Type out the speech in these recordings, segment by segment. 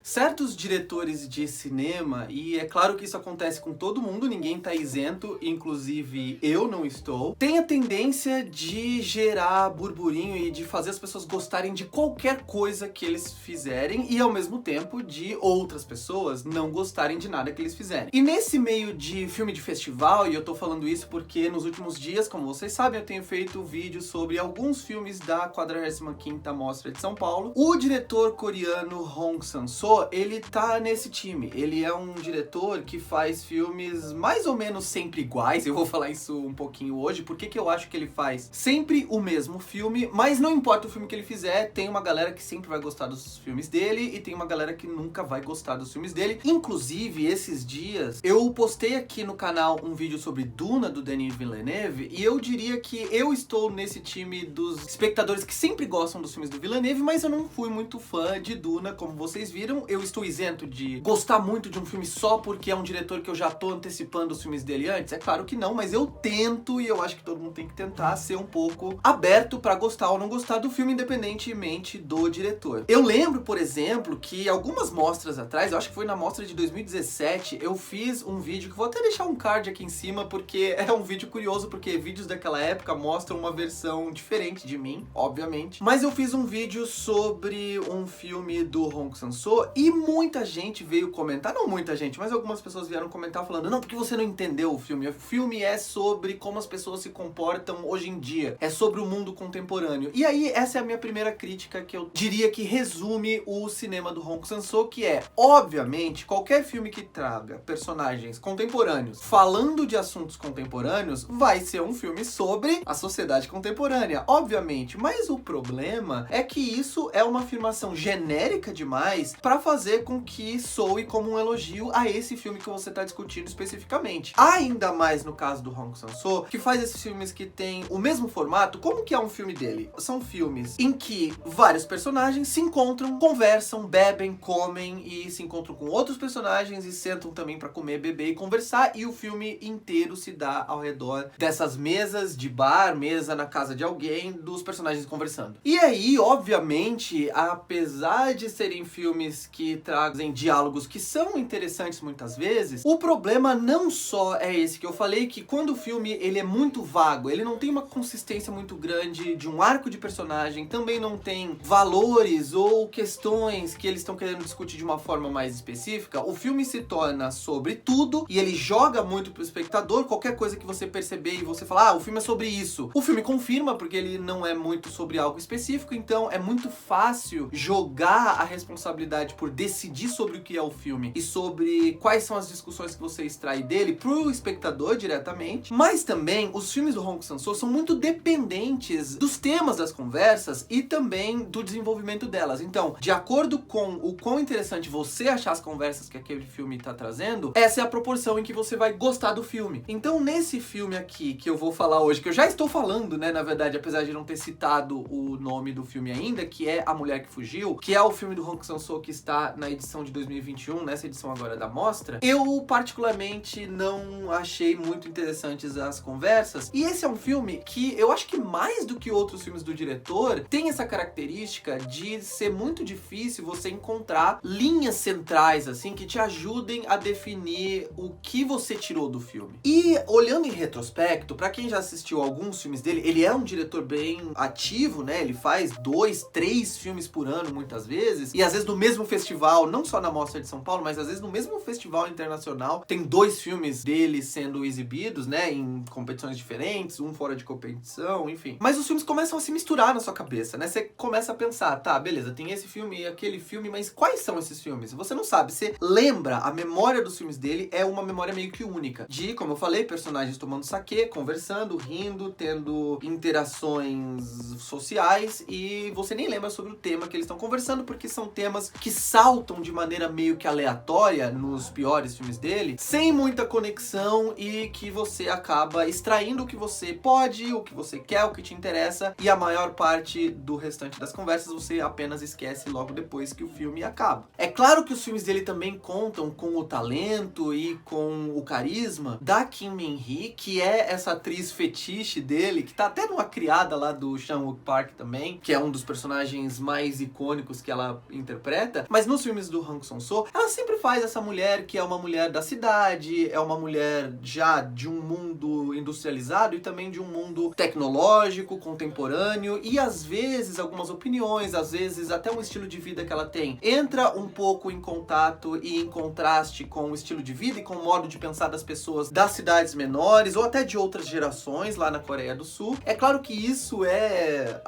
Certos diretores de cinema, e é claro que isso acontece com todo mundo, ninguém tá isento, inclusive eu não estou, tem a tendência de gerar burburinho e de fazer as pessoas gostarem de qualquer coisa que eles fizerem e ao mesmo tempo de outras pessoas não gostarem de nada que eles fizerem. E nesse meio de filme de festival, e eu tô falando isso porque nos últimos dias, como vocês sabem, eu tenho feito vídeos sobre alguns filmes da 45ª Mostra de São Paulo, o diretor coreano Hong Sang-soo, ele tá nesse time. Ele é um diretor que faz filmes mais ou menos sempre iguais. Eu vou falar isso um pouquinho hoje. Por que eu acho que ele faz sempre o mesmo filme, mas não importa o filme que ele fizer, tem uma galera que sempre vai gostar dos filmes dele e tem uma galera que nunca vai gostar dos filmes dele. Inclusive, esses dias, eu postei aqui no canal um vídeo sobre Duna, do Denis Villeneuve, e eu diria que eu estou nesse time dos espectadores que sempre gostam dos filmes do Villeneuve, mas eu não fui muito fã de Duna, como vocês viram. Eu estou isento de gostar muito de um filme só porque é um diretor que eu já tô antecipando os filmes dele antes? É claro que não, mas eu tento, e eu acho que todo mundo tem que tentar ser um pouco aberto pra gostar ou não gostar do filme, independentemente do diretor. Eu lembro, por exemplo, que algumas mostras atrás, eu acho que foi na mostra de 2017, eu fiz um vídeo que vou até deixar um card aqui em cima, porque é um vídeo curioso, porque vídeos daquela época mostram uma versão diferente de mim, obviamente. Mas eu fiz um vídeo sobre um filme do Hong Sang-soo e muita gente veio comentar, não muita gente, mas algumas pessoas vieram comentar falando, não, porque você não entendeu o filme. O filme é sobre como as pessoas se comportam hoje em dia, é sobre o mundo contemporâneo. E aí, essa é a minha primeira crítica, que eu diria que resume o cinema do Hong Sang-soo, que é, obviamente, qualquer filme que traga personagens contemporâneos falando de assuntos contemporâneos vai ser um filme sobre a sociedade contemporânea, obviamente. Mas o problema é que isso é uma afirmação genérica demais para fazer com que soe como um elogio a esse filme que você tá discutindo especificamente. Ainda mais no caso do Hong Sang-soo, que faz esses filmes que tem o mesmo formato. Como que é um filme dele? São filmes em que vários personagens se encontram, conversam, bebem, comem e se encontram com outros personagens e sentam também pra comer, beber e conversar, e o filme inteiro se dá ao redor dessas mesas de bar, mesa na casa de alguém, dos personagens conversando. E aí, obviamente, apesar de serem filmes que trazem diálogos que são interessantes muitas vezes, o problema não só é esse que eu falei, que quando o filme ele é muito vago, ele não tem uma consistência muito grande de um arco de personagem, também não tem valores ou questões que eles estão querendo discutir de uma forma mais específica, o filme se torna sobre tudo e ele joga muito pro espectador. Qualquer coisa que você perceber e você falar, o filme é sobre isso, o filme confirma, porque ele não é muito sobre algo específico, então é muito fácil jogar a responsabilidade por decidir sobre o que é o filme e sobre quais são as discussões que você extrai dele pro espectador diretamente. Mas também os filmes do Hong Sang-soo são muito dependentes dos temas das conversas e também do desenvolvimento delas. Então, de acordo com o quão interessante você achar as conversas que aquele filme tá trazendo, essa é a proporção em que você vai gostar do filme. Então, nesse filme aqui que eu vou falar hoje, que eu já estou falando, né, na verdade, apesar de não ter citado o nome do filme ainda, que é A Mulher que Fugiu, que é o filme do Hong Sang-soo que está na edição de 2021, nessa edição agora da mostra, eu particularmente não achei muito interessantes as conversas. E esse é um filme que eu acho que mais do que outros filmes do diretor, tem essa característica de ser muito difícil você encontrar linhas centrais, assim, que te ajudem a definir o que você tirou do filme. E olhando em retrospecto, pra quem já assistiu alguns filmes dele, ele é um diretor bem ativo, né? Ele faz 2, 3 filmes por ano, muitas vezes, e às vezes no mesmo festival, não só na Mostra de São Paulo, mas às vezes no mesmo festival internacional, tem 2 filmes dele sendo exibidos, né, em competições diferentes, um fora de competição, enfim. Mas os filmes começam a se misturar na sua cabeça, né? Você começa a pensar, tá, beleza, tem esse filme e aquele filme, mas quais são esses filmes? Você não sabe, você lembra, a memória dos filmes dele é uma memória meio que única, de, como eu falei, personagens tomando saquê, conversando, rindo, tendo interações sociais, e você nem lembra sobre o tema que eles estão conversando, porque são temas que saltam de maneira meio que aleatória nos piores filmes dele, sem muita conexão, e que você acaba extraindo o que você pode, o que você quer, o que te interessa, e a maior parte do restante das conversas você apenas esquece logo depois que o filme acaba. É claro que os filmes dele também contam com o talento e com o carisma da Kim Min-hee, que é essa atriz fetiche dele, que tá até numa criada lá do Chan-wook Park também, que é um dos personagens mais icônicos que ela interpreta, Mas nos filmes do Hong Sang-soo, ela sempre faz essa mulher que é uma mulher da cidade, é uma mulher já de um mundo industrializado e também de um mundo tecnológico, contemporâneo, e às vezes algumas opiniões, às vezes até um estilo de vida que ela tem, entra um pouco em contato e em contraste com o estilo de vida e com o modo de pensar das pessoas das cidades menores ou até de outras gerações lá na Coreia do Sul. É claro que isso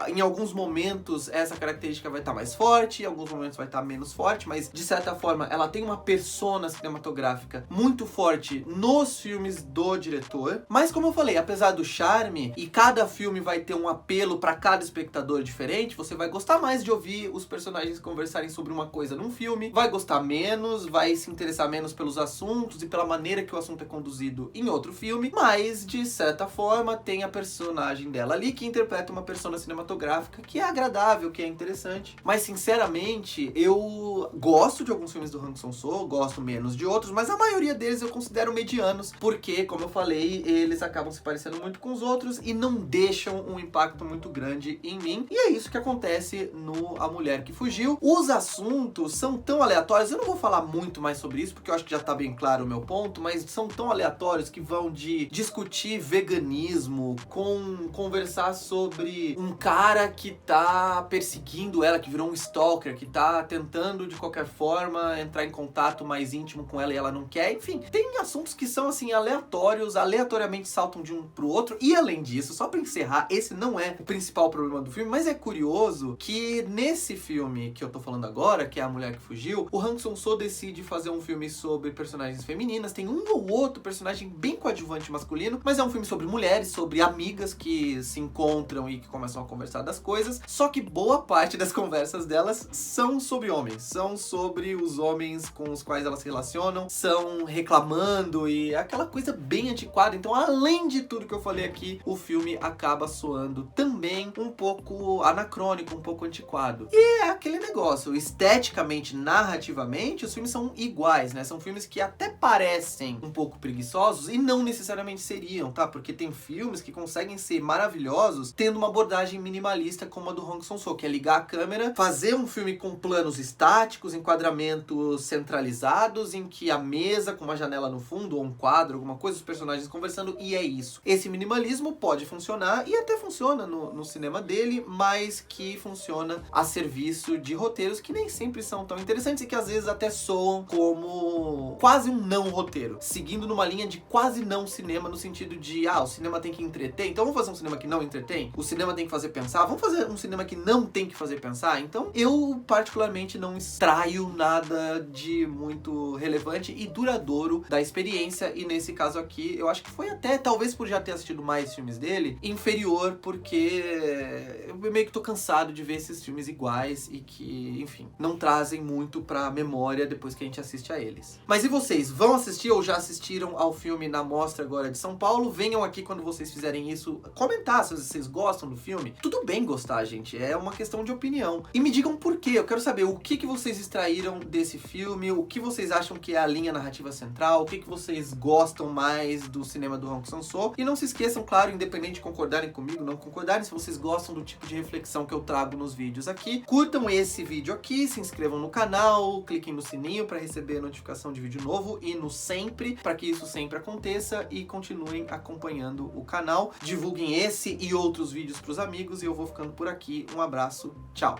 em alguns momentos essa característica vai estar mais forte, em alguns momentos vai estar menos forte, mas de certa forma ela tem uma persona cinematográfica muito forte nos filmes do diretor. Mas como eu falei, apesar do charme, e cada filme vai ter um apelo para cada espectador diferente, você vai gostar mais de ouvir os personagens conversarem sobre uma coisa num filme, vai gostar menos, vai se interessar menos pelos assuntos e pela maneira que o assunto é conduzido em outro filme, mas de certa forma tem a personagem dela ali que interpreta uma persona cinematográfica que é agradável, que é interessante. Mas sinceramente, eu gosto de alguns filmes do Hong Sang-soo, gosto menos de outros, mas a maioria deles eu considero medianos, porque, como eu falei, eles acabam se parecendo muito com os outros e não deixam um impacto muito grande em mim. E é isso que acontece no A Mulher que Fugiu. Os assuntos são tão aleatórios, eu não vou falar muito mais sobre isso, porque eu acho que já tá bem claro o meu ponto, mas são tão aleatórios que vão de discutir veganismo, com conversar sobre um cara que tá perseguindo ela, que virou um stalker, que tá tentando de qualquer forma entrar em contato mais íntimo com ela e ela não quer. Enfim, tem assuntos que são assim aleatórios, aleatoriamente saltam de um pro outro. E além disso, só pra encerrar, esse não é o principal problema do filme, mas é curioso que nesse filme que eu tô falando agora, que é A Mulher que Fugiu, o Hong Sang-soo decide fazer um filme sobre personagens femininas. Tem um ou outro personagem bem coadjuvante masculino, mas é um filme sobre mulheres, sobre amigas que se encontram e que começam a conversar das coisas. Só que boa parte das conversas delas são sobre homens, são sobre os homens com os quais elas se relacionam, são reclamando e aquela coisa bem antiquada. Então, além de tudo que eu falei aqui, o filme acaba soando também um pouco anacrônico, um pouco antiquado. E é aquele negócio, esteticamente, narrativamente, os filmes são iguais, né? São filmes que até parecem um pouco preguiçosos e não necessariamente seriam, tá? Porque tem filmes que conseguem ser maravilhosos tendo uma abordagem minimalista como a do Hong Sang-soo, que é ligar a câmera, fazer um filme com planos estáticos, enquadramentos centralizados, em que a mesa com uma janela no fundo, ou um quadro, alguma coisa, os personagens conversando, e é isso. Esse minimalismo pode funcionar, e até funciona no cinema dele, mas que funciona a serviço de roteiros que nem sempre são tão interessantes e que às vezes até soam como quase um não roteiro, seguindo numa linha de quase não cinema, no sentido de, o cinema tem que entreter, então vamos fazer um cinema que não entretém? O cinema tem que fazer pensar? Vamos fazer um cinema que não tem que fazer pensar? Então eu particularmente não extraio nada de muito relevante e duradouro da experiência, e nesse caso aqui eu acho que foi até, talvez por já ter assistido mais filmes dele, inferior, porque eu meio que tô cansado de ver esses filmes iguais e que, enfim, não trazem muito pra memória depois que a gente assiste a eles. Mas e vocês? Vão assistir ou já assistiram ao filme na Mostra agora de São Paulo? Venham aqui quando vocês fizerem isso comentar se vocês gostam do filme. Tudo bem gostar, gente, é uma questão de opinião. E me digam por quê, eu quero saber o que vocês extraíram desse filme, o que vocês acham que é a linha narrativa central, o que vocês gostam mais do cinema do Hong Sang-soo. E não se esqueçam, claro, independente de concordarem comigo, não concordarem, se vocês gostam do tipo de reflexão que eu trago nos vídeos aqui, curtam esse vídeo aqui, se inscrevam no canal, cliquem no sininho para receber notificação de vídeo novo e no sempre, para que isso sempre aconteça, e continuem acompanhando o canal. Divulguem esse e outros vídeos para os amigos e eu vou ficando por aqui. Um abraço, tchau!